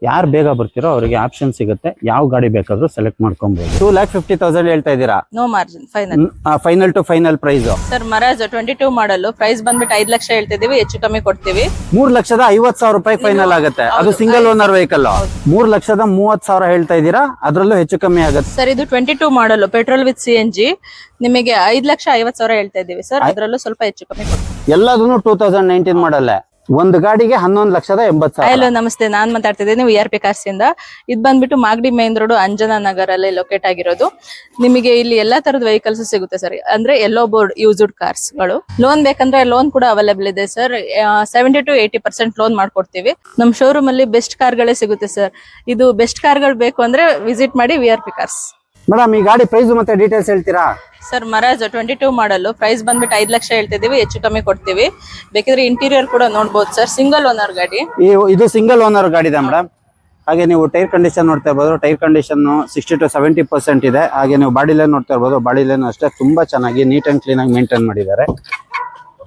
ಯಾರು ಬೇಗ ಬರ್ತಿರೋ ಅವರಿಗೆ ಆಪ್ಷನ್ ಸಿಗುತ್ತೆ, ಯಾವ ಗಾಡಿ ಬೇಕಾದ್ರೂ ಸೆಲೆಕ್ಟ್ ಮಾಡ್ಕೊಬಹುದು. 2,50,000 ಹೇಳ್ತಾ ಇದ್ದೀರಾ? No margin, final. Final to final price sir ಮರಾಜ್ 22 ಮಾಡಲ್, ಪ್ರೈಸ್ ಬಂದ್ಬಿಟ್ಟು 5 ಲಕ್ಷ ಹೇಳ್ತಿದೀವಿ, ಹೆಚ್ಚು ಕಮ್ಮಿ ಕೊಡ್ತೀವಿ. 3,50,000 ರೂಪಾಯಿ ಫೈನಲ್ ಆಗುತ್ತೆ. ಅದು ಸಿಂಗಲ್ ಓನರ್ ವೆಹಿಕಲ್. 3,30,000 ಹೇಳ್ತಾ ಇದ್ದೀರಾ, ಅದ್ರಲ್ಲೂ ಹೆಚ್ಚು ಕಮ್ಮಿ ಆಗುತ್ತೆ. ಸರ್ ಇದು 22 ಮಾಡಲ್, ಪೆಟ್ರೋಲ್ ವಿತ್ CNG, ನಿಮಗೆ 5,50,000 ಹೇಳ್ತಾ ಇದೀವಿ ಸರ್, ಅದ್ರಲ್ಲೂ ಸ್ವಲ್ಪ ಹೆಚ್ಚು ಕಮ್ಮಿ ಕೊಡ್ತೀವಿ. ಎಲ್ಲದನ್ನು 2019 ಮಾಡಲ್ಲ. ಒಂದು ಗಾಡಿಗೆ 11,80,000. ಹಲೋ ನಮಸ್ತೆ, ನಾನ್ ಮಾತಾಡ್ತಿದ್ದೀನಿ VRP ಕಾರ್ಸ್ ಇಂದ. ಇದು ಬಂದ್ಬಿಟ್ಟು ಮಾಗಡಿ ಮೇನ್ ರೋಡ್ ಅಂಜನಾ ನಗರ್ ಅಲ್ಲಿ ಲೊಕೇಟ್ ಆಗಿರೋದು. ನಿಮಗೆ ಇಲ್ಲಿ ಎಲ್ಲಾ ತರದ ವೆಹಿಕಲ್ಸ್ ಸಿಗುತ್ತೆ ಸರ್, ಅಂದ್ರೆ ಯೆಲ್ಲೋ ಬೋರ್ಡ್ ಯೂಸ್ಡ್ ಕಾರ್ಸ್ ಗಳು. ಲೋನ್ ಬೇಕಂದ್ರೆ ಲೋನ್ ಕೂಡ ಅವೈಲೇಬಲ್ ಇದೆ ಸರ್. 70 to 80% ಲೋನ್ ಮಾಡ್ಕೊಡ್ತೀವಿ. ನಮ್ ಶೋರೂಮ್ ಅಲ್ಲಿ ಬೆಸ್ಟ್ ಕಾರ್ ಗಳೇ ಸಿಗುತ್ತೆ ಸರ್. ಇದು ಬೆಸ್ಟ್ ಕಾರ್ ಗಳು ಬೇಕು ಅಂದ್ರೆ ವಿಸಿಟ್ ಮಾಡಿ VRP ಕಾರ್ಸ್. ಮೇಡಮ್, ಈ ಗಾಡಿ ಪ್ರೈಸ್ ಮತ್ತೆ ಡೀಟೇಲ್ಸ್ ಹೇಳ್ತೀರಾ? ಸರ್ ಮರಾಜ್ 22 ಮಾಡಲ್, ಪ್ರೈಸ್ ಬಂದ್ಬಿಟ್ಟು 5 ಲಕ್ಷ ಹೇಳ್ತಿದೀವಿ, ಹೆಚ್ಚು ಕಮ್ಮಿ ಕೊಡ್ತೀವಿ. ಬೇಕಿದ್ರೆ ಇಂಟೀರಿಯರ್ ಕೂಡ ನೋಡ್ಬೋದು ಸರ್, ಸಿಂಗಲ್ ಓನರ್ ಗಾಡಿ. ಇದು ಸಿಂಗಲ್ ಓನರ್ ಗಾಡಿ ಇದೆ ಮೇಡಮ್. ಹಾಗೆ ನೀವು ಟೈರ್ ಕಂಡೀಷನ್ ನೋಡ್ತಾ ಇರ್ಬೋದು. ಟೈರ್ ಕಂಡೀಷನ್ 60 to 70% ಇದೆ. ಹಾಗೆ ನೀವು ಬಾಡಿ ಲೈನ್ ನೋಡ್ತಾ ಇರ್ಬೋದು. ಬಾಡಿ ಲೈನ್ ಅಷ್ಟೇ ತುಂಬಾ ಚೆನ್ನಾಗಿ ನೀಟ್ ಅಂಡ್ ಕ್ಲೀನ್ ಆಗಿ ಮೇಂಟೈನ್ ಮಾಡಿದ್ದಾರೆ.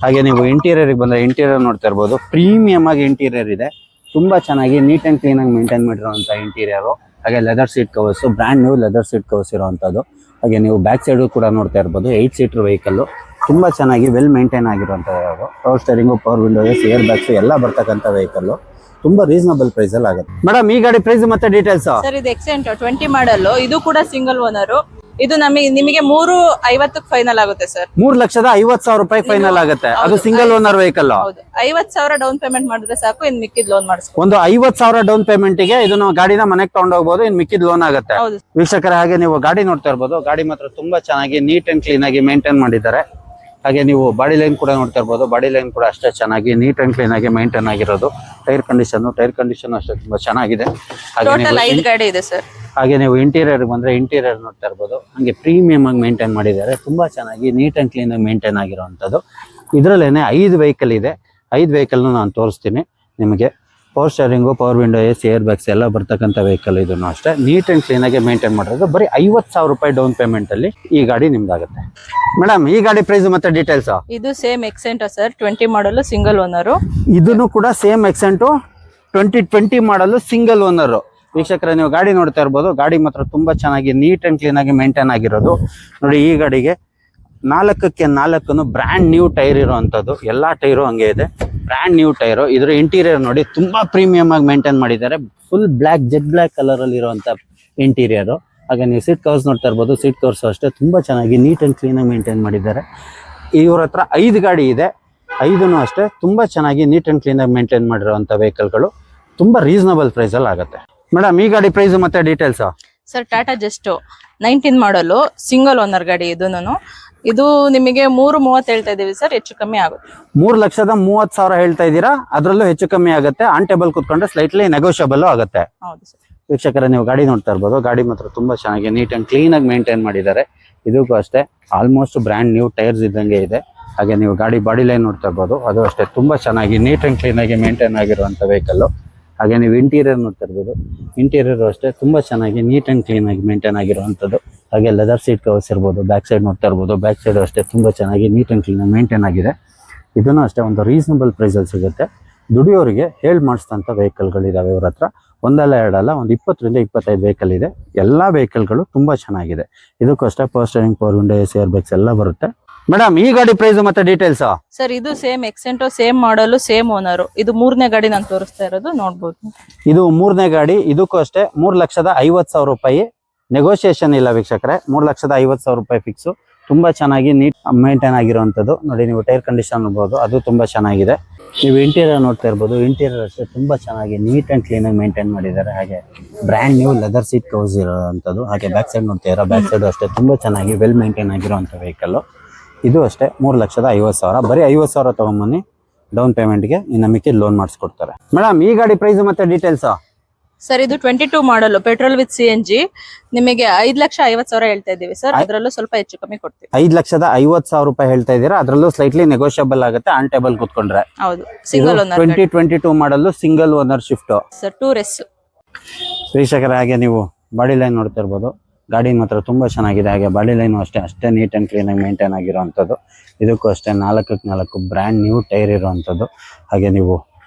ಹಾಗೆ ನೀವು ಇಂಟೀರಿಯರ್ ಬಂದ್ರೆ ಇಂಟೀರಿಯರ್ ನೋಡ್ತಾ ಇರ್ಬೋದು. ಪ್ರೀಮಿಯಂ ಆಗಿ ಇಂಟೀರಿಯರ್ ಇದೆ, ತುಂಬಾ ಚೆನ್ನಾಗಿ ನೀಟ್ ಅಂಡ್ ಕ್ಲೀನ್ ಆಗಿ ಮೇಂಟೈನ್ ಮಾಡಿರುವಂತ ಇಂಟೀರಿಯರ್. ಹಾಗೆ leather seat covers, brand new leather seat covers ಇರುವಂತದ್ದು. ಹಾಗೆ ನೀವು ಬ್ಯಾಕ್ ಸೈಡ್ ಕೂಡ ನೋಡ್ತಾ ಇರ್ಬೋದು. 8 ಸೀಟರ್ ವೆಹಿಕಲ್, ತುಂಬಾ ಚೆನ್ನಾಗಿ ವೆಲ್ ಮೇಂಟೈನ್ ಆಗಿರುವಂತದ್ದು. Power steering, power Windows, air bags ಎಲ್ಲ ಬರ್ತಕ್ಕಂಥ ವೆಹಿಕಲ್. ತುಂಬಾ ರೀಸನಬಲ್ ಪ್ರೈಸ್ ಅಲ್ಲಿ ಆಗುತ್ತೆ. ಮೇಡಮ್, ಈ ಗಾಡಿ ಪ್ರೈಸ್ ಮತ್ತೆ ಡೀಟೇಲ್ಸ್? ಸರ್ ಇದು ಎಕ್ಸೆಂಟ್ 20 ಮಾಡಲ್, ಇದು ಕೂಡ ಸಿಂಗಲ್ ಓನರ್. ಇದು ನಿಮಗೆ 350 ಫೈನಲ್ ಆಗುತ್ತೆ ಸರ್. 3,50,000 ರೂಪಾಯಿ ಫೈನಲ್ ಆಗುತ್ತೆ. ಅದು single owner vehicle. 50,000 down payment ಮಾಡಿದ್ರೆ ಸಾಕು, ಇನ್ ಮಿಕ್ಕಿದ್ ಲೋನ್ ಮಾಡಿಸ್ಕೊ. ಒಂದು 50,000 ಡೌನ್ ಪೇಮೆಂಟ್ ಗೆ ಇದನ್ನು ಗಾಡಿನ ಮನೆಗೆ ತಗೊಂಡು ಹೋಗಬಹುದು. ಇನ್ ಮಿಕ್ಕಿದ್ ಲೋನ್ ಆಗುತ್ತೆ. ವೀಕ್ಷಕರ, ಹಾಗೆ ನೀವು ಗಾಡಿ ನೋಡ್ತಾ ಇರ್ಬೋದು. ಗಾಡಿ ಮಾತ್ರ ತುಂಬಾ ಚೆನ್ನಾಗಿ ನೀಟ್ ಅಂಡ್ ಕ್ಲೀನ್ ಆಗಿ ಮೇಂಟೈನ್ ಮಾಡಿದ್ದಾರೆ. ಹಾಗೆ ನೀವು ಬಾಡಿ ಲೈನ್ ಕೂಡ ನೋಡ್ತಾ ಇರ್ಬೋದು. ಬಾಡಿ ಲೈನ್ ಕೂಡ ಅಷ್ಟೇ ಚೆನ್ನಾಗಿ ನೀಟ್ ಅಂಡ್ ಕ್ಲೀನ್ ಆಗಿ ಮೇಂಟೈನ್ ಆಗಿರೋದು. ಟೈರ್ ಕಂಡೀಷನ್ ಅಷ್ಟೇ ತುಂಬಾ ಚೆನ್ನಾಗಿದೆ. ಟೋಟಲ್ 5 ಗಾಡಿ ಇದೆ ಸರ್. ಹಾಗೆ ನೀವು ಇಂಟೀರಿಯರ್ ಬಂದ್ರೆ ಇಂಟೀರಿಯರ್ ನೋಡ್ತಾ ಇರ್ಬೋದು. ಹಾಗೆ ಪ್ರೀಮಿಯಂ ಆಗಿ ಮೇಂಟೈನ್ ಮಾಡಿದ್ದಾರೆ. ತುಂಬಾ ಚೆನ್ನಾಗಿ ನೀಟ್ ಅಂಡ್ ಕ್ಲೀನ್ ಆಗಿ ಮೇಂಟೈನ್ ಆಗಿರುವಂತದ್ದು. ಇದರಲ್ಲೇನೆ 5 ವೆಹಿಕಲ್ ಇದೆ. 5 ವೆಹಿಕಲ್ ನಾನು ತೋರಿಸ್ತೀನಿ ನಿಮಗೆ. Power steering, power window, AC, air bags ಎಲ್ಲ ಬರ್ತಕ್ಕಂಥ ವೆಹಿಕಲ್. ಇದನ್ನು ಅಷ್ಟೇ ನೀಟ್ ಅಂಡ್ ಕ್ಲೀನ್ ಆಗಿ ಮೇಂಟೈನ್ ಮಾಡಿರೋದು. ಬರೀ 50,000 ರೂಪಾಯಿ ಡೌನ್ ಪೇಮೆಂಟ್ ಅಲ್ಲಿ ಈ ಗಾಡಿ ನಿಮ್ದಾಗುತ್ತೆ. ಮೇಡಮ್, ಈ ಗಾಡಿ ಪ್ರೈಸ್ ಮತ್ತೆ ಡೀಟೇಲ್ಸ್? ಇದು ಸೇಮ್ ಎಕ್ಸೆಂಟ್ ಸರ್, 20 ಮಾಡಲ್, ಸಿಂಗಲ್ ಓನರ್. ಇದನ್ನು ಕೂಡ ಸೇಮ್ ಎಕ್ಸೆಂಟ್ 2020 ಮಾಡಲ್, ಸಿಂಗಲ್ ಓನರ್. ವೀಕ್ಷಕರ, ನೀವು ಗಾಡಿ ನೋಡ್ತಾ ಇರ್ಬೋದು. ಗಾಡಿ ಮಾತ್ರ ತುಂಬಾ ಚೆನ್ನಾಗಿ ನೀಟ್ ಅಂಡ್ ಕ್ಲೀನ್ ಆಗಿ ಮೇಂಟೈನ್ ಆಗಿರೋದು. ನೋಡಿ, ಈ ಗಾಡಿಗೆ 4ಕ್ಕೆ 4 ಬ್ರ್ಯಾಂಡ್ ನ್ಯೂ ಟೈರ್ ಇರುವಂತದ್ದು. ಎಲ್ಲಾ ಟೈರು ಹಂಗೆ ಇದೆ, ಬ್ರ್ಯಾಂಡ್ ನ್ಯೂ ಟೈರು. ಇದ್ರ ಇಂಟೀರಿಯರ್ ನೋಡಿ, ತುಂಬಾ ಪ್ರೀಮಿಯಂ ಆಗಿ ಮೇಂಟೈನ್ ಮಾಡಿದ್ದಾರೆ. Full black, jet black colour ಅಲ್ಲಿ ಇರುವಂತ ಇಂಟೀರಿಯರ್. ಹಾಗೆ ನೀವು ಸೀಟ್ ಕವರ್ಸ್ ನೋಡ್ತಾ ಇರ್ಬೋದು. ಸೀಟ್ ಕವರ್ಸ್ ಅಷ್ಟೇ ತುಂಬಾ ಚೆನ್ನಾಗಿ ನೀಟ್ ಅಂಡ್ ಕ್ಲೀನ್ ಆಗಿ ಮೇಂಟೈನ್ ಮಾಡಿದ್ದಾರೆ. ಇವ್ರ ಹತ್ರ 5 ಗಾಡಿ ಇದೆ. 5 ಅಷ್ಟೇ ತುಂಬಾ ಚೆನ್ನಾಗಿ ನೀಟ್ ಅಂಡ್ ಕ್ಲೀನ್ ಆಗಿ ಮೇಂಟೈನ್ ಮಾಡಿರುವಂತ ವೆಹಿಕಲ್ಗಳು. ತುಂಬಾ ರೀಸನಬಲ್ ಪ್ರೈಸ್ ಅಲ್ಲಿ ಆಗುತ್ತೆ. ಮೇಡಮ್, ಈ ಗಾಡಿ ಪ್ರೈಸ್ ಮತ್ತೆ ಡೀಟೇಲ್ಸ್? ಸರ್ ಟಾಟಾ ಜಸ್ಟ್ 19 ಮಾಡಲ್, ಸಿಂಗಲ್ ಓನರ್ ಗಾಡಿ. ಇದು ನಿಮಗೆ 330 ಹೇಳ್ತಾ ಇದೀವಿ ಸರ್, ಹೆಚ್ಚು ಕಮ್ಮಿ ಆಗುತ್ತೆ. 3,30,000 ಹೇಳ್ತಾ ಇದ್ದೀರಾ, ಅದ್ರಲ್ಲೂ ಹೆಚ್ಚು ಕಮ್ಮಿ ಆಗುತ್ತೆ. ಆನ್ ಟೇಬಲ್ ಕುತ್ಕೊಂಡ್ರೆ ಸ್ಲೈಟ್ಲಿ ನೆಗೋಷಿಯಬಲ್ ಆಗುತ್ತೆ. ಹೌದು ಸರ್. ವೀಕ್ಷಕರ, ನೀವು ಗಾಡಿ ನೋಡ್ತಾ ಇರ್ಬೋದು. ಗಾಡಿ ಮಾತ್ರ ತುಂಬಾ ಚೆನ್ನಾಗಿ ನೀಟ್ ಅಂಡ್ ಕ್ಲೀನ್ ಆಗಿ ಮೇಂಟೈನ್ ಮಾಡಿದ್ದಾರೆ. ಇದಕ್ಕೂ ಅಷ್ಟೇ ಆಲ್ಮೋಸ್ಟ್ ಬ್ರ್ಯಾಂಡ್ ನ್ಯೂ ಟೈರ್ಸ್ ಇದ್ದಂಗೆ ಇದೆ. ಹಾಗೆ ನೀವು ಗಾಡಿ ಬಾಡಿ ಲೈನ್ ನೋಡ್ತಾ ಇರ್ಬೋದು. ಅದು ಅಷ್ಟೇ ತುಂಬಾ ಚೆನ್ನಾಗಿ ನೀಟ್ ಅಂಡ್ ಕ್ಲೀನ್ ಆಗಿ ಮೇಂಟೈನ್ ಆಗಿರುವಂತ ವೆಹಿಕಲ್. ಹಾಗೆ ನೀವು ಇಂಟೀರಿಯರ್ ನೋಡ್ತಾ ಇರ್ಬೋದು. ಇಂಟೀರಿಯರ್ ಅಷ್ಟೇ ತುಂಬಾ ಚೆನ್ನಾಗಿ ನೀಟ್ ಅಂಡ್ ಕ್ಲೀನ್ ಆಗಿ ಮೇಂಟೈನ್ ಆಗಿರುವಂತದ್ದು. ಹಾಗೆ ಲೆದರ್ ಸೀಟ್ ಕವರ್ಸ್ ಇರ್ಬೋದು. ಬ್ಯಾಕ್ ಸೈಡ್ ನೋಡ್ತಾ ಇರ್ಬೋದು. ಬ್ಯಾಕ್ ಸೈಡ್ ಅಷ್ಟೇ ತುಂಬಾ ಚೆನ್ನಾಗಿ ನೀಟ್ ಅಂಡ್ ಕ್ಲೀನ್ ಆಗಿ ಮೇಂಟೈನ್ ಆಗಿದೆ. ಇದನ್ನು ಅಷ್ಟೇ ಒಂದು ರೀಸನಬಲ್ ಪ್ರೈಸ್ ಅಲ್ಲಿ ಸಿಗುತ್ತೆ. ದುಡಿಯೋರಿಗೆ ಮಾಡಿಸಿದಂತ ವೆಹಿಕಲ್ಗಳಿದಾವೆ ಇವ್ರ ಹತ್ರ. ಒಂದಲ್ಲ ಎರಡಲ್ಲ, ಒಂದು 20 ರಿಂದ 25 ವೆಹಿಕಲ್ ಇದೆ. ಎಲ್ಲಾ ವೆಹಿಕಲ್ಗಳು ತುಂಬಾ ಚೆನ್ನಾಗಿದೆ. ಇದಕ್ಕೂ ಅಷ್ಟೇ power steering, power window, AC, air bags ಎಲ್ಲ ಬರುತ್ತೆ. ಮೇಡಮ್, ಈ ಗಾಡಿ ಪ್ರೈಸ್ ಮತ್ತೆ ಡೀಟೇಲ್ಸ್? ಸರ್ ಇದು ಸೇಮ್ ಎಕ್ಸೆಂಟೋ, ಸೇಮ್ ಮಾಡಲ್, ಸೇಮ್ ಓನರ್. ಇದು 3ನೇ ಗಾಡಿ ನಾನು ತೋರಿಸ್ತಾ ಇರೋದು, ನೋಡ್ಬೋದು. ಇದು 3ನೇ ಗಾಡಿ. ಇದಕ್ಕೂ ಅಷ್ಟೇ 3,50,000 ರೂಪಾಯಿ. ನೆಗೋಷಿಯೇಷನ್ ಇಲ್ಲ ವೀಕ್ಷಕರೇ. 3,50,000 ರೂಪಾಯಿ ಫಿಕ್ಸ್. ತುಂಬಾ ಚೆನ್ನಾಗಿ ನೀಟ್ ಮೇಂಟೈನ್ ಆಗಿರುವಂತದ್ದು. ನೋಡಿ, ನೀವು ಟೈರ್ ಕಂಡೀಷನ್ ನೋಡ್ಬೋದು. ಅದು ತುಂಬಾ ಚೆನ್ನಾಗಿದೆ. ನೀವು ಇಂಟೀರಿಯರ್ ನೋಡ್ತಾ ಇರ್ಬೋದು. ಇಂಟೀರಿಯರ್ ಅಷ್ಟೇ ತುಂಬಾ ಚೆನ್ನಾಗಿ ನೀಟ್ ಅಂಡ್ ಕ್ಲೀನ್ ಆಗಿ ಮೇಂಟೈನ್ ಮಾಡಿದ್ದಾರೆ. ಹಾಗೆ brand new leather seat covers ಇರೋಂಥದ್ದು. ಹಾಗೆ ಬ್ಯಾಕ್ ಸೈಡ್ ನೋಡ್ತಾ ಇರೋ ಬ್ಯಾಕ್ ಸೈಡ್ ಅಷ್ಟೇ ತುಂಬಾ ಚೆನ್ನಾಗಿ ವೆಲ್ ಮೇಂಟೈನ್ ಆಗಿರುವಂತ ವೆಹಿಕಲ್. ಇದು ಅಷ್ಟೇ 3,50,000. ಬರೀ 50,000 ತಗೊಂಬನ್ನಿ ಡೌನ್ ಪೇಮೆಂಟ್ಗೆ. ಇನ್ನು ಮಿಕ್ಕಿದ ಲೋನ್ ಮಾಡಿಸ್ಕೊಡ್ತಾರೆ. ಮೇಡಮ್, ಈ ಗಾಡಿ ಪ್ರೈಸ್ ಮತ್ತೆ ಡೀಟೇಲ್ಸ್? ಸರ್ ಇದು 22 ಮಾಡಲ್, ಪೆಟ್ರೋಲ್ ವಿತ್ CNG, ನಿಮಗೆ 5,50,000 ಹೇಳ್ತಾ ಇದೀವಿ ಸರ್, ಅದರಲ್ಲೂ ಸ್ವಲ್ಪ ಹೆಚ್ಚು ಕಮ್ಮಿ ಕೊಡ್ತೀವಿ. 5,50,000 ರೂಪಾಯಿ ಹೇಳ್ತಾ ಇದ್ದೀರಾ, ಅದರಲ್ಲೂ ಸ್ಲೈಟ್ಲಿ ನೆಗೋಷಿಯಬಲ್ ಆಗುತ್ತೆ ಆನ್ ಟೇಬಲ್ ಕುತ್ಕೊಂಡ್ರೆ. ಹೌದು, single owner. 2022 model, single owner shift sir, 2RS. ವೀಕ್ಷಕರ, ಹಾಗೆ ನೀವು ಬಾಡಿ ಲೈನ್ ನೋಡ್ತಾ ಇರ್ಬೋದು. ಗಾಡಿ ಮಾತ್ರ ತುಂಬಾ ಚೆನ್ನಾಗಿದೆ. ಹಾಗೆ ಬಾಡಿ ಲೈನ್ ಅಷ್ಟೇ ನೀಟ್ ಅಂಡ್ ಕ್ಲೀನ್ ಆಗಿ ಮೇಂಟೈನ್ ಆಗಿರುವಂತದ್ದು. ಇದಕ್ಕೂ ಅಷ್ಟೇ 4ಕ್ಕೆ 4 ಬ್ರ್ಯಾಂಡ್ ನ್ಯೂ ಟೈರ್ ಇರುವಂತದ್ದು. ಹಾಗೆ ನೀವು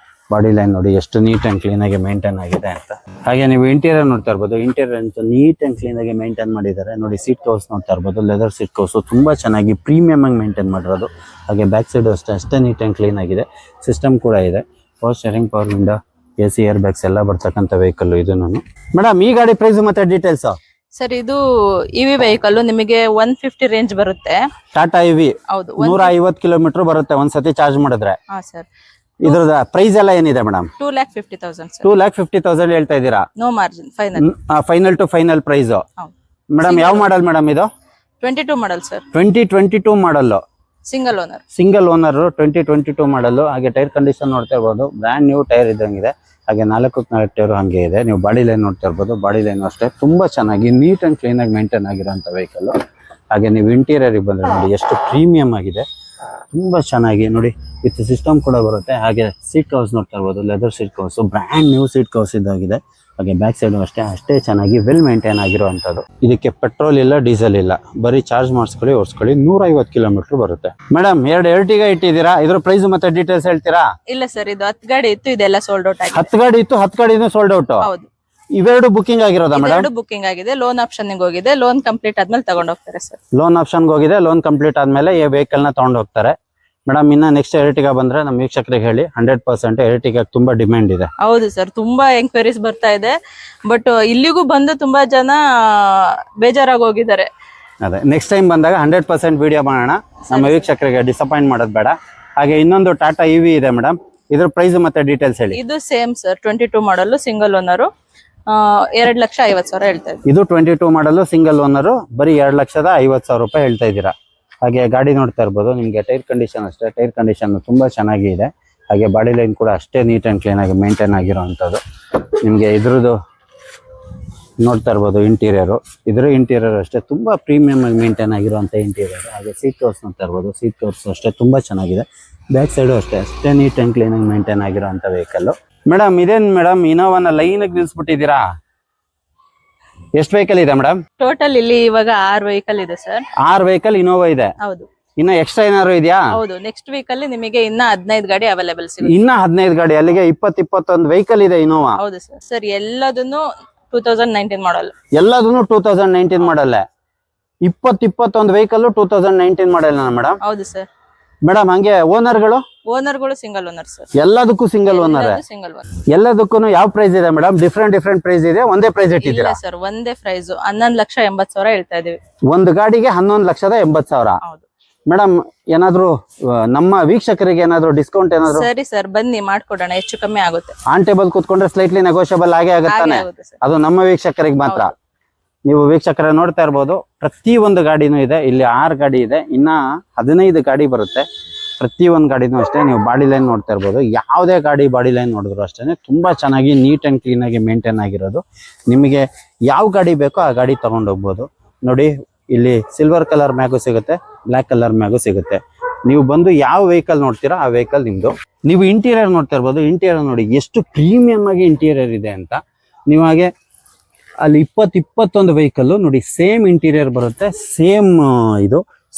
ಬಾಡಿ ಲೈನ್ ನೋಡಿ ಎಷ್ಟು ನೀಟ್ ಅಂಡ್ ಕ್ಲೀನ್ ಆಗಿ ಮೇಂಟೈನ್ ಆಗಿದೆ ಅಂತ. ಹಾಗೆ ನೀವು ಇಂಟೀರಿಯರ್ ನೋಡ್ತಾ ಇರ್ಬೋದು, ಇಂಟೀರಿಯರ್ ಅಂತ ನೀಟ್ ಅಂಡ್ ಕ್ಲೀನ್ ಆಗಿ ಮೇಂಟೈನ್ ಮಾಡಿದ್ದಾರೆ ನೋಡಿ. ಸೀಟ್ ಕವರ್ಸ್ ನೋಡ್ತಾ ಇರ್ಬೋದು, ಲೆದರ್ ಸೀಟ್ ಕವರ್ಸ್ ತುಂಬಾ ಚೆನ್ನಾಗಿ ಪ್ರೀಮಿಯಂ ಆಗಿ ಮೇಂಟೈನ್ ಮಾಡಿರೋದು. ಹಾಗೆ ಬ್ಯಾಕ್ ಸೈಡ್ ಅಷ್ಟೇ ನೀಟ್ ಅಂಡ್ ಕ್ಲೀನ್ ಆಗಿದೆ. ಸಿಸ್ಟಮ್ ಕೂಡ ಇದೆ, power steering, power window, AC air bags ಎಲ್ಲ ಬರ್ತಕ್ಕಂಥ ವೆಹಿಕಲ್ ಇದು. ನಾನು ಮೇಡಮ್ ಈ ಗಾಡಿ ಪ್ರೈಸ್ ಮತ್ತೆ ಡೀಟೇಲ್ಸ್. ಸರ್ ಇದು ಇವಿ ವೆಹಿಕಲ್ ನಿಮಗೆ 150 ರೇಂಜ್ ಬರುತ್ತೆ. ಟಾಟಾ ಇವಿ. ಹೌದು, 150 ಕಿಲೋಮೀಟರ್ ಬರುತ್ತೆ ಒಂದ್ಸತಿ ಚಾರ್ಜ್ ಮಾಡಿದ್ರೆ. ಹಾ ಸರ್. ಇದ್ರದ ಪ್ರೈಸ್ ಎಲ್ಲ ಏನಿದೆ ಮೇಡಮ್? 2,50,000 ಸರ್. 2,50,000 ಹೇಳ್ತಾ ಇದ್ದೀರಾ? No margin, final. Final to final price. Madam ಯಾವ ಮಾಡಲ್ ಮೇಡಮ್ ಇದು? 22 model sir. 2022 model, single owner. Single owner, 2022 model. ಹಾಗೆ ಟೈರ್ ಕಂಡೀಷನ್ ನೋಡ್ತಾ ಇರ್ಬೋದು, ಬ್ರ್ಯಾಂಡ್ ನ್ಯೂ ಟೈರ್ ಇದ್ದಂಗಿದೆ. ಹಾಗೆ 4 ಟೈರ್ ಹಂಗೆ ಇದೆ. ನೀವು ಬಾಡಿ ಲೈನ್ ನೋಡ್ತಾ ಇರ್ಬೋದು, ಬಾಡಿ ಲೈನ್ ಅಷ್ಟೇ ತುಂಬಾ ಚೆನ್ನಾಗಿ ನೀಟ್ ಅಂಡ್ ಕ್ಲೀನ್ ಆಗಿ ಮೇಂಟೈನ್ ಆಗಿರೋಂಥ ವೆಹಿಕಲ್. ಹಾಗೆ ನೀವು ಇಂಟೀರಿಯರ್ ಬಂದ್ರೆ ನೋಡಿ ಎಷ್ಟು ಪ್ರೀಮಿಯಂ ಆಗಿದೆ, ತುಂಬಾ ಚೆನ್ನಾಗಿ ನೋಡಿ. ವಿತ್ ಸಿಸ್ಟಮ್ ಕೂಡ ಬರುತ್ತೆ. ಹಾಗೆ ಸೀಟ್ ಕವರ್ಸ್ ನೋಡ್ತಾ ಇರ್ಬೋದು, leather seat covers, brand new seat covers ಇದಾಗಿದೆ. ಹಾಗೆ ಬ್ಯಾಕ್ ಸೈಡ್ ಅಷ್ಟೇ ಚೆನ್ನಾಗಿ ವೆಲ್ ಮೇಂಟೈನ್ ಆಗಿರುವಂತದ್ದು. ಇದಕ್ಕೆ ಪೆಟ್ರೋಲ್ ಇಲ್ಲ, ಡೀಸೆಲ್ ಇಲ್ಲ, ಬರೀ ಚಾರ್ಜ್ ಮಾಡಿಸ್ಕೊಳ್ಳಿ, ಓಡಿಸ್ಕೊಳ್ಳಿ. 150 ಕಿಲೋಮೀಟರ್ ಬರುತ್ತೆ. ಮೇಡಮ್ 2 Ertiga ಇಟ್ಟಿದ್ದೀರಾ, ಇದ್ರ ಪ್ರೈಸ್ ಮತ್ತೆ ಡೀಟೇಲ್ಸ್ ಹೇಳ್ತೀರಾ? ಇಲ್ಲ ಸರ್, ಇದು 10 ಗಾಡಿ ಇತ್ತು, ಇದೆಲ್ಲ ಸೋಲ್ಡ್ ಔಟ್ ಆಗಿದೆ. 10 ಗಾಡಿ ಇತ್ತು, 10 ಗಾಡಿನೂ ಸೋಲ್ಡ್ ಔಟ್. ಹೌದು, ಇವೆರಡು ಬುಕಿಂಗ್ ಆಗಿರೋದಾ ಮೇಡಮ್? ಎರಡು ಬುಕಿಂಗ್ ಆಗಿದೆ. ಲೋನ್ ಆಪ್ಷನ್ ಹೋಗಿದೆ. ಲೋನ್ ಕಂಪ್ಲೀಟ್ ಆದ್ಮೇಲೆ ತಗೊಂಡ್ ಹೋಗ್ತಾರೆ ಸರ್. ಲೋನ್ ಆಪ್ಷನ್ ಹೋಗಿದೆ, ಲೋನ್ ಕಂಪ್ಲೀಟ್ ಆದ್ಮೇಲೆ ಈ ವೆಹಿಕಲ್ ನ ತಗೊಂಡು ಹೋಗ್ತಾರೆ. ಮೇಡಮ್ ಇನ್ನ ನೆಕ್ಸ್ಟ್ Ertiga ಬಂದ್ರೆ ನಮ್ಮ ವೀಕ್ಷಕರಿಗೆ ಹೇಳಿ, 100% Ertiga ತುಂಬಾ ಡಿಮ್ಯಾಂಡ್ ಇದೆ. ಹೌದು ಸರ್, ತುಂಬಾ ಎಂಕ್ವೈರೀಸ್ ಬರ್ತಾ ಇದೆ. ಬಟ್ ಇಲ್ಲಿಗೂ ಬಂದು ತುಂಬಾ ಜನ ಬೇಜಾರಾಗಿ ಹೋಗಿದ್ದಾರೆ. ಅದೇ ನೆಕ್ಸ್ಟ್ ಟೈಮ್ ಬಂದಾಗ 100% ವಿಡಿಯೋ ಮಾಡೋಣ, ನಮ್ಮ ವೀಕ್ಷಕರಿಗೆ ಡಿಸಪಾಯಿಂಟ್ ಮಾಡೋದು ಬೇಡ. ಹಾಗೆ ಇನ್ನೊಂದು ಟಾಟಾ ಇವಿ ಇದೆ ಮೇಡಮ್, ಇದ್ರ ಪ್ರೈಸ್ ಮತ್ತೆ ಡೀಟೇಲ್ಸ್ ಹೇಳಿ. ಇದು ಸೇಮ್ ಸರ್, 22 ಮಾಡಲ್, ಸಿಂಗಲ್ ಓನರ್, 2,50,000 ಹೇಳ್ತಾ ಇದ್ದೀವಿ. ಇದು 22 ಮಾಡಲ್, ಸಿಂಗಲ್ ಓನರ್, ಬರೀ 2,50,000 ರೂಪಾಯಿ ಹೇಳ್ತಾ ಇದ್ದೀರಾ. ಹಾಗೆ ಗಾಡಿ ನೋಡ್ತಾ ಇರ್ಬೋದು, ನಿಮಗೆ ಟೈರ್ ಕಂಡೀಷನ್ ಅಷ್ಟೇ, ಟೈರ್ ಕಂಡೀಷನ್ ತುಂಬಾ ಚೆನ್ನಾಗಿ ಇದೆ. ಹಾಗೆ ಬಾಡಿ ಲೈನ್ ಕೂಡ ಅಷ್ಟೇ ನೀಟ್ ಅಂಡ್ ಕ್ಲೀನ್ ಆಗಿ ಮೇಂಟೈನ್ ಆಗಿರೋವಂಥದ್ದು. ನಿಮಗೆ ಇದ್ರದ್ದು ನೋಡ್ತಾ ಇರ್ಬೋದು ಇಂಟೀರಿಯರ್ ಅಷ್ಟೇ ತುಂಬಾ ಪ್ರೀಮಿಯಂ ಆಗಿ ಮೇಂಟೈನ್ ಆಗಿರುವಂಥ ಇಂಟೀರಿಯರ್. ಹಾಗೆ ಸೀಟ್ ಕವರ್ಸ್ ನೋಡ್ತಾ ಇರ್ಬೋದು, ಸೀಟ್ ಕವರ್ಸ್ ಅಷ್ಟೇ ತುಂಬಾ ಚೆನ್ನಾಗಿದೆ. ಬ್ಯಾಕ್ ಸೈಡು ಅಷ್ಟೇ ನೀಟ್ ಅಂಡ್ ಕ್ಲೀನ್ ಆಗಿ ಮೇಂಟೈನ್ ಆಗಿರೋಂಥ ವೆಹಿಕಲ್. ಮೇಡಮ್ ಇದೇನ್ ಮೇಡಮ್ ಇನೋವಾನ ಲೈನ್ ನಿಲ್ಸ್ಬಿಟ್ಟಿದ್ದೀರಾ? ಎಷ್ಟು ವೆಹಿಕಲ್ ಇದೆ ಮೇಡಮ್ ಟೋಟಲ್? ಇಲ್ಲಿ ಇವಾಗ 6 ವೆಹಿಕಲ್ ಇದೆ ಸರ್. 6 ವೆಹಿಕಲ್ ಇನೋವಾ ಇದೆ. ಹೌದು. ಇನ್ನ ಎಕ್ಸ್ಟ್ರಾ ಏನಾದ್ರು ಇದೆಯಾ? ಹೌದು, ನೆಕ್ಸ್ಟ್ ವೀಕ್ ಅಲ್ಲಿ ನಿಮಗೆ ಇನ್ನ 15 ಗಾಡಿ ಅವೈಲೇಬಲ್ ಸಿಗುತ್ತೆ. ಇನ್ನ 15 ಗಾಡಿ, ಅಲ್ಲಿಗೆ 20-21 ವೆಹಿಕಲ್ ಇದೆ ಇನೋವಾ. ಹೌದು ಸರ್. ಸರ್ ಎಲ್ಲದನ್ನು 2019 ಮಾಡಲ್. ಎಲ್ಲದನ್ನು 2019 ಮಾಡಲ್. 20-21 ವೆಹಿಕಲ್ 2019 ಮಾಡಲ್ ಮೇಡಮ್? ಹೌದು ಸರ್. ಮೇಡಮ್ ಹಂಗೆ ಓನರ್ಗಳು ಸಿಂಗಲ್ ಓನರ್ ಸರ್. ಎಲ್ಲದಕ್ಕೂ ಸಿಂಗಲ್ ಓನರ್. Single owner. ಎಲ್ಲದಕ್ಕೂ ಯಾವ ಪ್ರೈಸ್ ಇದೆ ಮೇಡಮ್? ಡಿಫ್ರೆಂಟ್ ಪ್ರೈಸ್ ಇದೆ, ಒಂದೇ ಪ್ರೈಸ್ ಇಟ್ಟಿದ್ದೀರಾ? ಸರ್ ಒಂದೇ ಪ್ರೈಸ್, 11,80,000 ಹೇಳ್ತಾ ಇದೀವಿ. ಒಂದು ಗಾಡಿಗೆ 11,80,000. ಹೌದು ಮೇಡಮ್. ಏನಾದ್ರು ನಮ್ಮ ವೀಕ್ಷಕರಿಗೆ ಏನಾದ್ರು ಡಿಸ್ಕೌಂಟ್ ಏನಾದ್ರು? ಸರಿ ಸರ್, ಬನ್ನಿ ಮಾಡ್ಕೊಡೋಣ, ಹೆಚ್ಚು ಕಮ್ಮಿ ಆಗುತ್ತೆ. ಆನ್ ಟೇಬಲ್ ಕೂತ್ಕೊಂಡ್ರೆ ಸ್ಲೈಟ್ಲಿ ನೆಗೋಷಿಯಬಲ್ ಆಗೇ ಆಗುತ್ತಾನೆ, ಅದು ನಮ್ಮ ವೀಕ್ಷಕರಿಗೆ ಮಾತ್ರ. ನೀವು ವೀಕ್ಷಕರ ನೋಡ್ತಾ ಇರ್ಬೋದು, ಪ್ರತಿ ಒಂದು ಗಾಡಿನೂ ಇದೆ. ಇಲ್ಲಿ 6 ಗಾಡಿ ಇದೆ, ಇನ್ನ 15 ಗಾಡಿ ಬರುತ್ತೆ. ಪ್ರತಿ ಒಂದು ಗಾಡಿನೂ ಅಷ್ಟೇ. ನೀವು ಬಾಡಿ ಲೈನ್ ನೋಡ್ತಾ ಇರ್ಬೋದು, ಯಾವುದೇ ಗಾಡಿ ಬಾಡಿ ಲೈನ್ ನೋಡಿದ್ರು ಅಷ್ಟೇ ತುಂಬಾ ಚೆನ್ನಾಗಿ ನೀಟ್ ಅಂಡ್ ಕ್ಲೀನ್ ಆಗಿ ಮೇಂಟೈನ್ ಆಗಿರೋದು. ನಿಮಗೆ ಯಾವ ಗಾಡಿ ಬೇಕೋ ಆ ಗಾಡಿ ತಗೊಂಡು ಹೋಗ್ಬೋದು. ನೋಡಿ ಇಲ್ಲಿ ಸಿಲ್ವರ್ ಕಲರ್ ಮ್ಯಾಗು ಸಿಗುತ್ತೆ, ಬ್ಲಾಕ್ ಕಲರ್ ಮ್ಯಾಗು ಸಿಗುತ್ತೆ. ನೀವು ಬಂದು ಯಾವ ವೆಹಿಕಲ್ ನೋಡ್ತೀರಾ ಆ ವೆಹಿಕಲ್ ನಿಮ್ದು. ನೀವು ಇಂಟೀರಿಯರ್ ನೋಡ್ತಾ ಇರ್ಬೋದು, ಇಂಟೀರಿಯರ್ ನೋಡಿ ಎಷ್ಟು ಪ್ರೀಮಿಯಂ ಆಗಿ ಇಂಟೀರಿಯರ್ ಇದೆ ಅಂತ. ನೀವು ಹಾಗೆ ಅಲ್ಲಿ 20-21 ವೆಹಿಕಲ್ ನೋಡಿ, ಸೇಮ್ ಇಂಟೀರಿಯರ್ ಬರುತ್ತೆ,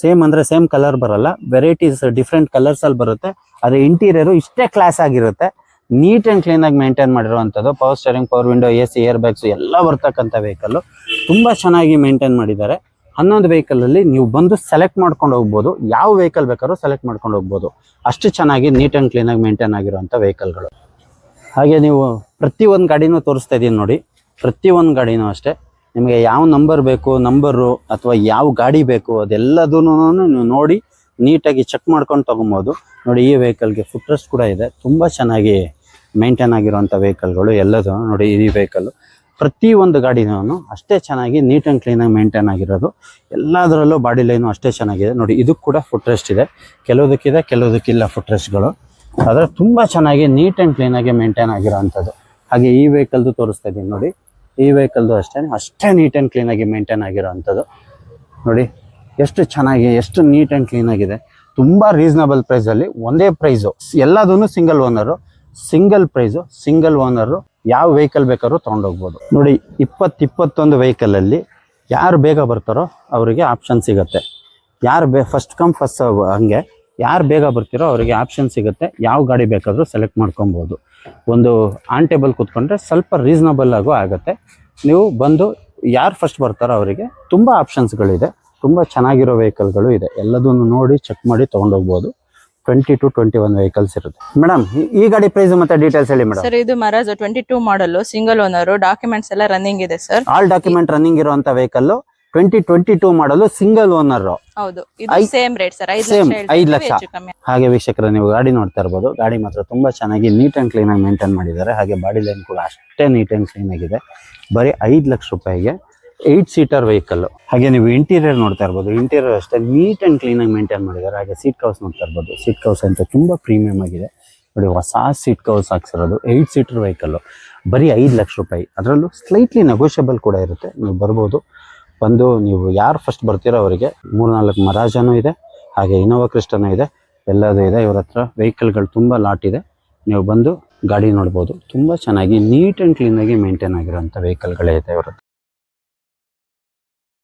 ಸೇಮ್ ಅಂದ್ರೆ ಸೇಮ್ ಕಲರ್ ಬರಲ್ಲ, ವೆರೈಟೀಸ್ ಡಿಫ್ರೆಂಟ್ ಕಲರ್ಸ್ ಅಲ್ಲಿ ಬರುತ್ತೆ. ಅದೇ ಇಂಟೀರಿಯರ್ ಇಷ್ಟೇ ಕ್ಲಾಸ್ ಆಗಿರುತ್ತೆ, ನೀಟ್ ಅಂಡ್ ಕ್ಲೀನ್ ಆಗಿ ಮೇಂಟೈನ್ ಮಾಡಿರುವಂಥದ್ದು. Power steering, power window, AC air bags ಎಲ್ಲ ಬರ್ತಕ್ಕಂಥ ವೆಹಿಕಲ್ ತುಂಬಾ ಚೆನ್ನಾಗಿ ಮೇಂಟೈನ್ ಮಾಡಿದ್ದಾರೆ. 11 ವೆಹಿಕಲ್ ಅಲ್ಲಿ ನೀವು ಬಂದು ಸೆಲೆಕ್ಟ್ ಮಾಡ್ಕೊಂಡು ಹೋಗ್ಬೋದು, ಯಾವ ವೆಹಿಕಲ್ ಬೇಕಾದ್ರೂ ಸೆಲೆಕ್ಟ್ ಮಾಡ್ಕೊಂಡು ಹೋಗ್ಬೋದು. ಅಷ್ಟು ಚೆನ್ನಾಗಿ ನೀಟ್ ಅಂಡ್ ಕ್ಲೀನ್ ಆಗಿ ಮೇಂಟೈನ್ ಆಗಿರುವಂಥ ವೆಹಿಕಲ್ಗಳು. ಹಾಗೆ ನೀವು ಪ್ರತಿ ಒಂದು ಗಾಡಿನೂ ತೋರಿಸ್ತಾ ಇದೀನಿ ನೋಡಿ, ಪ್ರತಿ ಒಂದು ಗಾಡಿನೂ ಅಷ್ಟೇ. ನಿಮಗೆ ಯಾವ ನಂಬರ್ ಬೇಕು, ನಂಬರು ಅಥವಾ ಯಾವ ಗಾಡಿ ಬೇಕು ಅದೆಲ್ಲದನ್ನು ನೀವು ನೋಡಿ ನೀಟಾಗಿ ಚೆಕ್ ಮಾಡ್ಕೊಂಡು ತಗೊಬೋದು. ನೋಡಿ ಈ ವೆಹಿಕಲ್ಗೆ ಫುಟ್ ರೆಸ್ಟ್ ಕೂಡ ಇದೆ, ತುಂಬ ಚೆನ್ನಾಗಿ ಮೇಂಟೈನ್ ಆಗಿರುವಂಥ ವೆಹಿಕಲ್ಗಳು ಎಲ್ಲದು. ನೋಡಿ ಈ ವೆಹಿಕಲ್ ಪ್ರತಿ ಒಂದು ಗಾಡಿನೂ ಅಷ್ಟೇ ಚೆನ್ನಾಗಿ ನೀಟ್ ಆ್ಯಂಡ್ ಕ್ಲೀನಾಗಿ ಮೇಂಟೈನ್ ಆಗಿರೋದು. ಎಲ್ಲದರಲ್ಲೂ ಬಾಡಿ ಲೈನು ಅಷ್ಟೇ ಚೆನ್ನಾಗಿದೆ. ನೋಡಿ ಇದಕ್ಕೆ ಕೂಡ ಫುಟ್ ರೆಸ್ಟ್ ಇದೆ, ಕೆಲವುದಕ್ಕಿದೆ ಕೆಲವುದಕ್ಕಿಲ್ಲ ಫುಟ್ ರೆಸ್ಟ್ಗಳು. ಆದರೆ ತುಂಬ ಚೆನ್ನಾಗಿ ನೀಟ್ ಆ್ಯಂಡ್ ಕ್ಲೀನಾಗಿ ಮೇಂಟೈನ್ ಆಗಿರೋವಂಥದ್ದು. ಹಾಗೆ ಈ ವೆಹಿಕಲ್ದು ತೋರಿಸ್ತಾ ಇದ್ದೀನಿ ನೋಡಿ, ಈ ವೆಹಿಕಲ್ದು ಅಷ್ಟೇ ನೀಟ್ ಆ್ಯಂಡ್ ಕ್ಲೀನಾಗಿ ಮೇಂಟೈನ್ ಆಗಿರೋವಂಥದ್ದು. ನೋಡಿ ಎಷ್ಟು ಚೆನ್ನಾಗಿ, ಎಷ್ಟು ನೀಟ್ ಆ್ಯಂಡ್ ಕ್ಲೀನ್ ಆಗಿದೆ. ತುಂಬ ರೀಸನಬಲ್ ಪ್ರೈಸಲ್ಲಿ ಒಂದೇ ಪ್ರೈಸು, ಎಲ್ಲದೂ single owner, single price, single owner. ಯಾವ ವೆಹಿಕಲ್ ಬೇಕಾದ್ರೂ ತೊಗೊಂಡೋಗ್ಬೋದು. ನೋಡಿ 20-21 ವೆಹಿಕಲಲ್ಲಿ ಯಾರು ಬೇಗ ಬರ್ತಾರೋ ಅವರಿಗೆ ಆಪ್ಷನ್ ಸಿಗುತ್ತೆ. ಯಾರು ಫಸ್ಟ್ ಕಮ್ ಫಸ್ಟ್ ಸರ್ವ್, ಹಂಗೆ ಯಾರು ಬೇಗ ಬರ್ತೀರೋ ಅವರಿಗೆ ಆಪ್ಷನ್ ಸಿಗುತ್ತೆ, ಯಾವ ಗಾಡಿ ಬೇಕಾದರೂ ಸೆಲೆಕ್ಟ್ ಮಾಡ್ಕೊಬೋದು. ಒಂದು ಆನ್ ಟೇಬಲ್ ಕೂತ್ಕೊಂಡ್ರೆ ಸ್ವಲ್ಪ ರೀಸನಬಲ್ ಆಗು ಆಗುತ್ತೆ. ನೀವು ಬಂದು ಯಾರು ಫಸ್ಟ್ ಬರ್ತಾರೋ ಅವರಿಗೆ ತುಂಬ ಆಪ್ಷನ್ಸ್ಗಳಿದೆ, ತುಂಬ ಚೆನ್ನಾಗಿರೋ ವೆಹಿಕಲ್ಗಳು ಇದೆ. ಎಲ್ಲದನ್ನು ನೋಡಿ ಚೆಕ್ ಮಾಡಿ ತೊಗೊಂಡೋಗ್ಬೋದು. 20 to 21 ವೆಹಿಕಲ್ಸ್ ಇರುತ್ತೆ. ಮೇಡಮ್, ಈ ಗಾಡಿ ಪ್ರೈಸ್ ಮತ್ತೆ ಡೀಟೇಲ್ಸ್ ಹೇಳಿ ಮೇಡಮ್. ಸರ್ ಇದು ಮರಾಜ್ 22 ಮಾಡಲ್, ಸಿಂಗಲ್ ಓನರ್, ಡಾಕ್ಯುಮೆಂಟ್ಸ್ ಎಲ್ಲ ರನ್ನಿಂಗ್ ಇದೆ ಸರ್. ಆಲ್ ಡಾಕ್ಯುಮೆಂಟ್ ರನ್ನಿಂಗ್ ಇರುವಂತ ವೆಹಿಕಲ್, 2022 ಮಾಡಲು, ಸಿಂಗಲ್ ಓನರ್. ಹೌದು, ಇದು ಸೇಮ್ ರೇಟ್ ಸರ್, 5 ಲಕ್ಷ. ಹಾಗೆ ವೀಕ್ಷಕರ, ನೀವು ಗಾಡಿ ನೋಡ್ತಾ ಇರ್ಬೋದು. ಗಾಡಿ ಮಾತ್ರ ತುಂಬಾ ಚೆನ್ನಾಗಿ ನೀಟ್ ಅಂಡ್ ಕ್ಲೀನ್ ಆಗಿ ಮೇಂಟೈನ್ ಮಾಡಿದ್ದಾರೆ. ಹಾಗೆ ಬಾಡಿ ಲೈನ್ ಕೂಡ ಅಷ್ಟೇ ನೀಟ್ ಅಂಡ್ ಕ್ಲೀನ್ ಆಗಿದೆ. ಬರೀ 5 ಲಕ್ಷ ರೂಪಾಯಿಗೆ 8 ಸೀಟರ್ ವೆಹಿಕಲ್. ಹಾಗೆ ನೀವು ಇಂಟೀರಿಯರ್ ನೋಡ್ತಾ ಇರ್ಬೋದು. ಇಂಟೀರಿಯರ್ ಅಷ್ಟೇ ನೀಟ್ ಅಂಡ್ ಕ್ಲೀನ್ ಆಗಿ ಮೇಂಟೈನ್ ಮಾಡಿದ್ದಾರೆ. ಹಾಗೆ ಸೀಟ್ ಕವರ್ಸ್ ನೋಡ್ತಾ ಇರ್ಬೋದು. ಸೀಟ್ ಕವರ್ಸ್ ಅಂತ ತುಂಬಾ ಪ್ರೀಮಿಯಂ ಆಗಿದೆ ನೋಡಿ, ಹೊಸ ಸೀಟ್ ಕವರ್ಸ್ ಹಾಕ್ಸಿರೋದು. 8 ಸೀಟರ್ ವೆಹಿಕಲ್, ಬರೀ 5 ಲಕ್ಷ ರೂಪಾಯಿ. ಅದರಲ್ಲೂ ಸ್ಲೈಟ್ಲಿ ನೆಗೋಷಿಯಬಲ್ ಕೂಡ ಇರುತ್ತೆ. ನೀವು ಬರ್ಬೋದು, ಬಂದು ನೀವು ಯಾರು ಫಸ್ಟ್ ಬರ್ತೀರೋ ಅವರಿಗೆ 3-4 ಮರಾಜನೂ ಇದೆ, ಹಾಗೆ ಇನೋವಾ ಕ್ರಿಸ್ಟನೂ ಇದೆ, ಎಲ್ಲದೂ ಇದೆ. ಇವ್ರ ಹತ್ರ ವೆಹಿಕಲ್ಗಳು ತುಂಬ ಲಾಟ್ ಇದೆ. ನೀವು ಬಂದು ಗಾಡಿ ನೋಡ್ಬೋದು. ತುಂಬ ಚೆನ್ನಾಗಿ ನೀಟ್ ಆ್ಯಂಡ್ ಕ್ಲೀನಾಗಿ ಮೇಂಟೈನ್ ಆಗಿರೋಂಥ ವೆಹಿಕಲ್ಗಳೇ ಇದೆ ಇವ್ರ ಹತ್ರ.